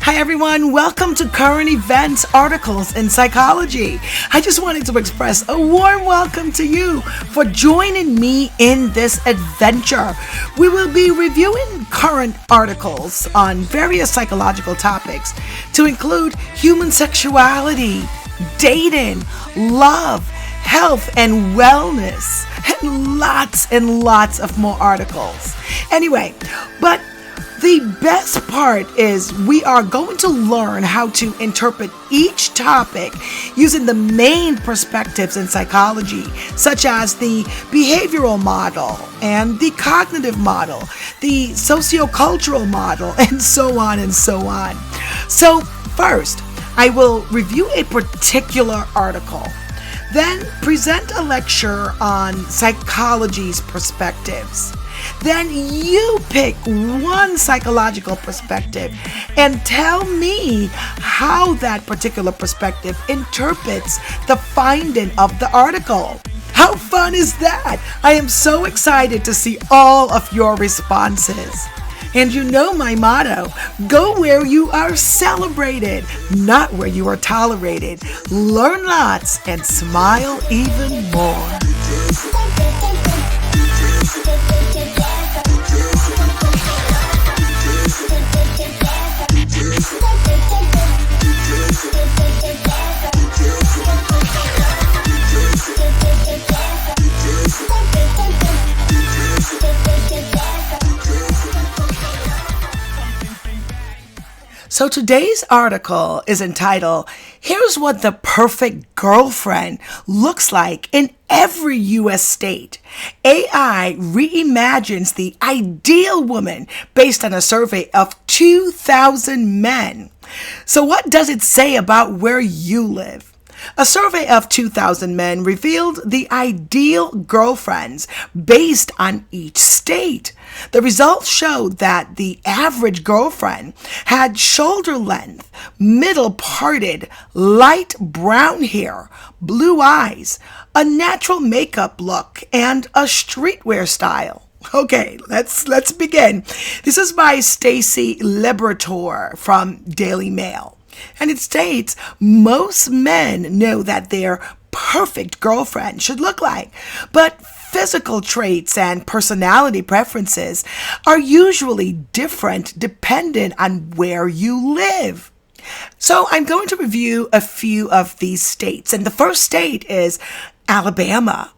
Hi everyone, welcome to Current Events Articles in Psychology. I just wanted to express a warm welcome to you for joining me in this adventure. We will be reviewing current articles on various psychological topics to include human sexuality, dating, love, health and wellness, and lots of more articles. Anyway, but the best part is we are going to learn how to interpret each topic using the main perspectives in psychology, such as the behavioral model and the cognitive model, the socio-cultural model, and so on and so on. So first, I will review a particular article, then present a lecture on psychology's perspectives. Then you pick one psychological perspective and tell me how that particular perspective interprets the finding of the article. How fun is that? I am so excited to see all of your responses. And you know my motto, go where you are celebrated, not where you are tolerated. Learn lots and smile even more. So today's article is entitled, Here's What the Perfect Girlfriend Looks Like in Every U.S. State. AI reimagines the ideal woman based on a survey of 2,000 men. So what does it say about where you live? A survey of 2,000 men revealed the ideal girlfriends based on each state. The results showed that the average girlfriend had shoulder length, middle parted, light brown hair, blue eyes, a natural makeup look, and a streetwear style. Okay, let's begin. This is by Stacy Liberatore from Daily Mail. And it states, most men know that their perfect girlfriend should look like, but physical traits and personality preferences are usually different depending on where you live. So I'm going to review a few of these states, and the first state is Alabama.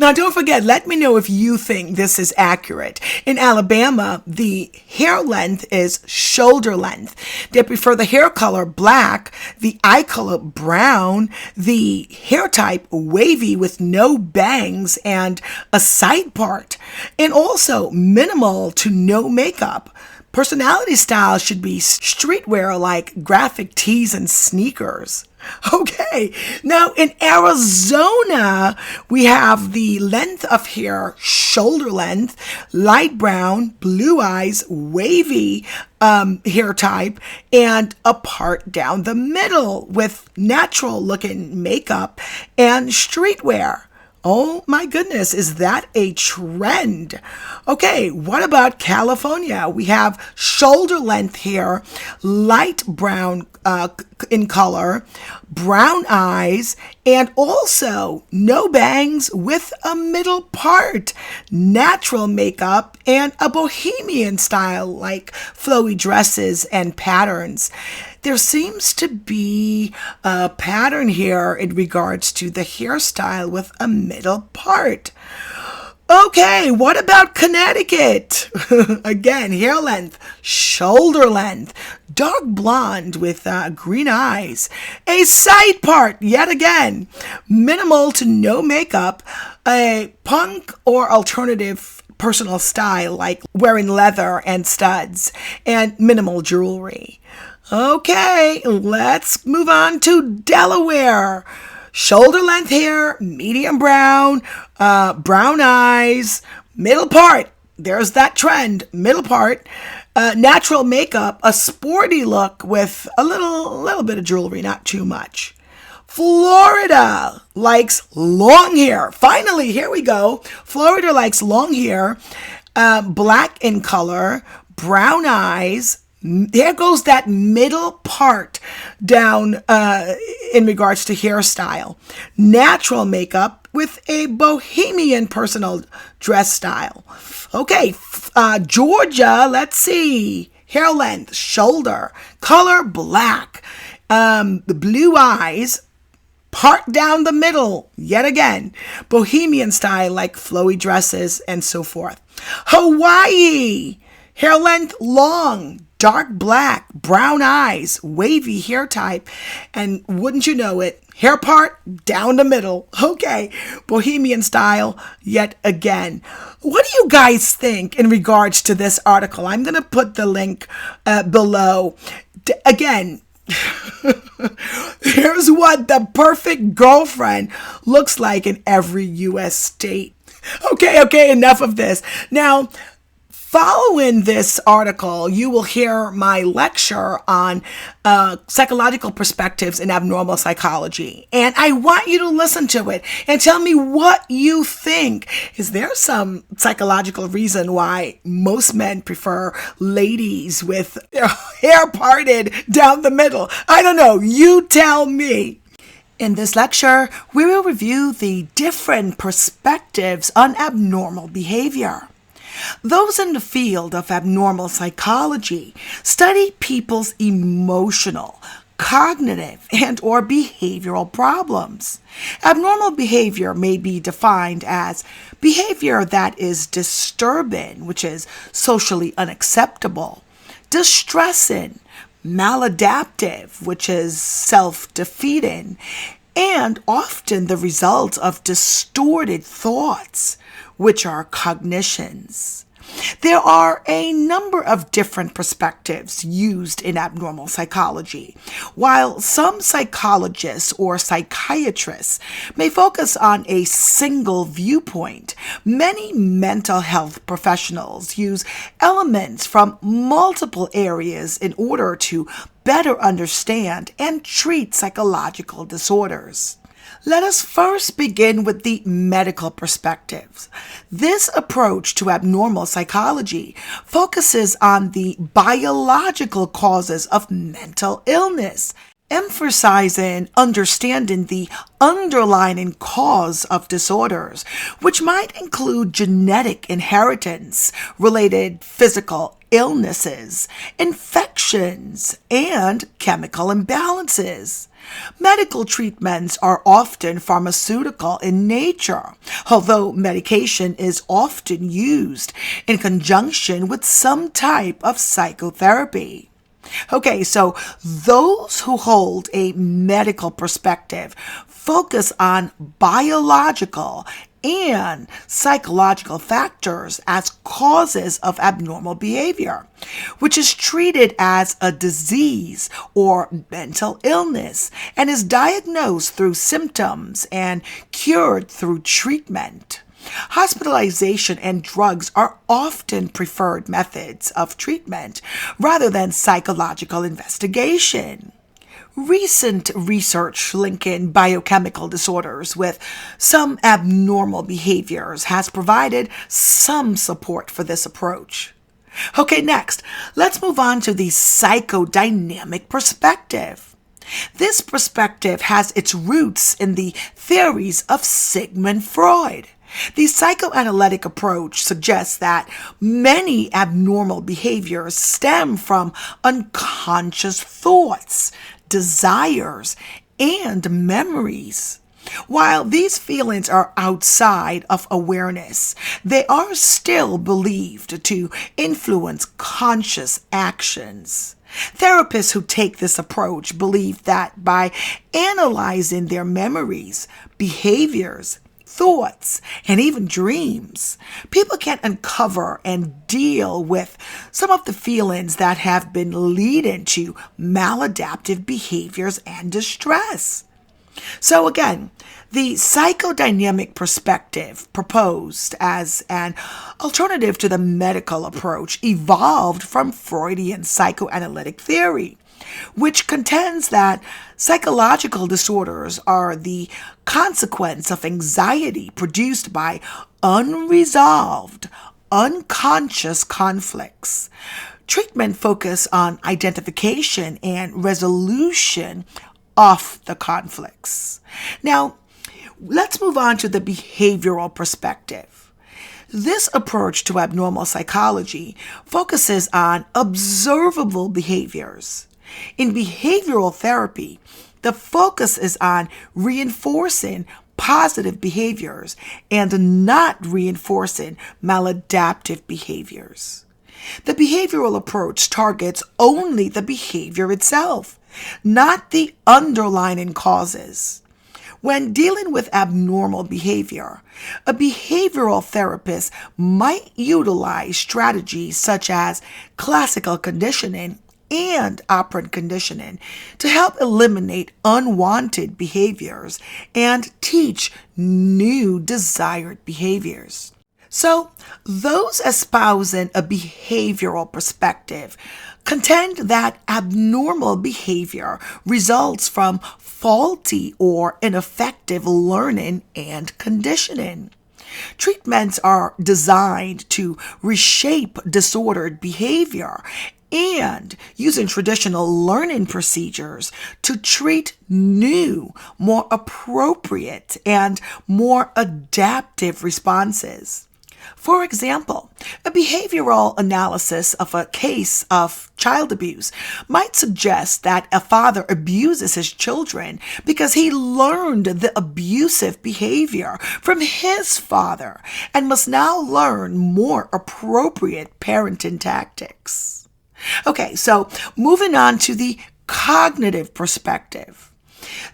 Now, don't forget, let me know if you think this is accurate. In Alabama, the hair length is shoulder length. They prefer the hair color black, the eye color brown, the hair type wavy with no bangs and a side part, and also minimal to no makeup. Personality style should be streetwear like graphic tees and sneakers. Okay, now in Arizona, we have the length of hair, shoulder length, light brown, blue eyes, wavy hair type, and a part down the middle with natural looking makeup and streetwear. Oh my goodness, is that a trend? Okay, what about California? We have shoulder length hair, light brown in color, brown eyes, and also no bangs with a middle part, natural makeup, and a bohemian style like flowy dresses and patterns. There seems to be a pattern here in regards to the hairstyle with a middle part. Okay, what about Connecticut? Again, hair length, shoulder length, dark blonde with green eyes, a side part yet again, minimal to no makeup, a punk or alternative personal style like wearing leather and studs, and minimal jewelry. Okay, let's move on to Delaware. Shoulder length hair, medium brown, brown eyes, middle part. There's that trend, middle part. Natural makeup, a sporty look with a little bit of jewelry, not too much. Florida likes long hair. Finally, here we go. Florida likes long hair, black in color, brown eyes, There goes that middle part down in regards to hairstyle. Natural makeup with a bohemian personal dress style. Okay, Georgia, let's see. Hair length, shoulder, color black, the blue eyes, part down the middle, yet again, bohemian style like flowy dresses and so forth. Hawaii, hair length long, dark black, brown eyes, wavy hair type, and wouldn't you know it, hair part down the middle. Okay, bohemian style yet again. What do you guys think in regards to this article? I'm going to put the link below. Again, here's what the perfect girlfriend looks like in every U.S. state. Okay, enough of this. Now, following this article, you will hear my lecture on psychological perspectives in abnormal psychology. And I want you to listen to it and tell me what you think. Is there some psychological reason why most men prefer ladies with their hair parted down the middle? I don't know. You tell me. In this lecture, we will review the different perspectives on abnormal behavior. Those in the field of abnormal psychology study people's emotional, cognitive, and/or behavioral problems. Abnormal behavior may be defined as behavior that is disturbing, which is socially unacceptable, distressing, maladaptive, which is self-defeating, and often the result of distorted thoughts, which are cognitions. There are a number of different perspectives used in abnormal psychology. While some psychologists or psychiatrists may focus on a single viewpoint, many mental health professionals use elements from multiple areas in order to better understand and treat psychological disorders. Let us first begin with the medical perspectives. This approach to abnormal psychology focuses on the biological causes of mental illness, emphasizing understanding the underlying cause of disorders, which might include genetic inheritance, related physical illnesses, infections, and chemical imbalances. Medical treatments are often pharmaceutical in nature, although medication is often used in conjunction with some type of psychotherapy. Okay, so those who hold a medical perspective focus on biological and psychological factors as causes of abnormal behavior, which is treated as a disease or mental illness and is diagnosed through symptoms and cured through treatment. Hospitalization and drugs are often preferred methods of treatment rather than psychological investigation. Recent research linking biochemical disorders with some abnormal behaviors has provided some support for this approach. Okay, next, let's move on to the psychodynamic perspective. This perspective has its roots in the theories of Sigmund Freud. The psychoanalytic approach suggests that many abnormal behaviors stem from unconscious thoughts, desires, and memories. While these feelings are outside of awareness, they are still believed to influence conscious actions. Therapists who take this approach believe that by analyzing their memories, behaviors, thoughts, and even dreams, people can uncover and deal with some of the feelings that have been leading to maladaptive behaviors and distress. So again, the psychodynamic perspective proposed as an alternative to the medical approach evolved from Freudian psychoanalytic theory, which contends that psychological disorders are the consequence of anxiety produced by unresolved, unconscious conflicts. Treatment focus on identification and resolution of the conflicts. Now, let's move on to the behavioral perspective. This approach to abnormal psychology focuses on observable behaviors. In behavioral therapy, the focus is on reinforcing positive behaviors and not reinforcing maladaptive behaviors. The behavioral approach targets only the behavior itself, not the underlying causes. When dealing with abnormal behavior, a behavioral therapist might utilize strategies such as classical conditioning and operant conditioning to help eliminate unwanted behaviors and teach new desired behaviors. So, those espousing a behavioral perspective contend that abnormal behavior results from faulty or ineffective learning and conditioning. Treatments are designed to reshape disordered behavior and using traditional learning procedures to treat new, more appropriate, and more adaptive responses. For example, a behavioral analysis of a case of child abuse might suggest that a father abuses his children because he learned the abusive behavior from his father and must now learn more appropriate parenting tactics. Okay, so moving on to the cognitive perspective.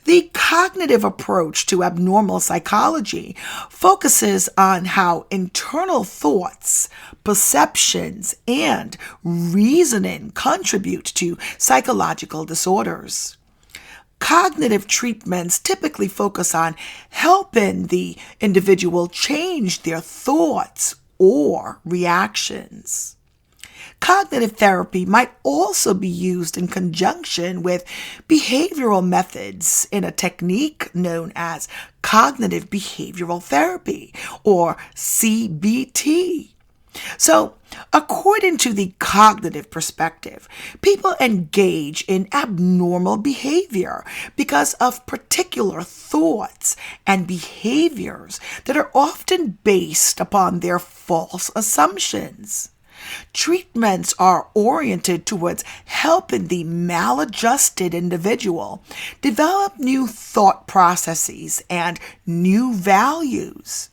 The cognitive approach to abnormal psychology focuses on how internal thoughts, perceptions, and reasoning contribute to psychological disorders. Cognitive treatments typically focus on helping the individual change their thoughts or reactions. Cognitive therapy might also be used in conjunction with behavioral methods in a technique known as cognitive behavioral therapy, or CBT. So, according to the cognitive perspective, people engage in abnormal behavior because of particular thoughts and behaviors that are often based upon their false assumptions. Treatments are oriented towards helping the maladjusted individual develop new thought processes and new values.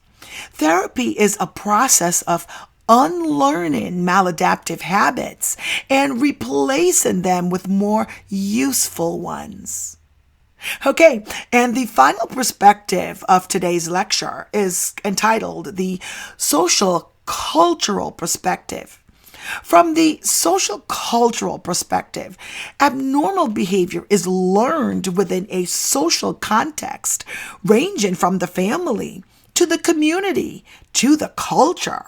Therapy is a process of unlearning maladaptive habits and replacing them with more useful ones. Okay, and the final perspective of today's lecture is entitled The Social-Cultural Perspective. From the social cultural perspective, abnormal behavior is learned within a social context, ranging from the family to the community to the culture.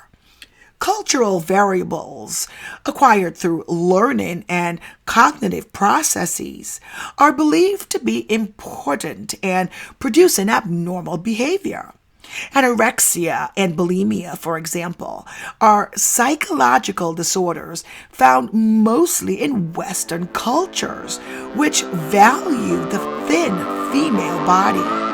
Cultural variables acquired through learning and cognitive processes are believed to be important and produce an abnormal behavior. Anorexia and bulimia, for example, are psychological disorders found mostly in Western cultures, which value the thin female body.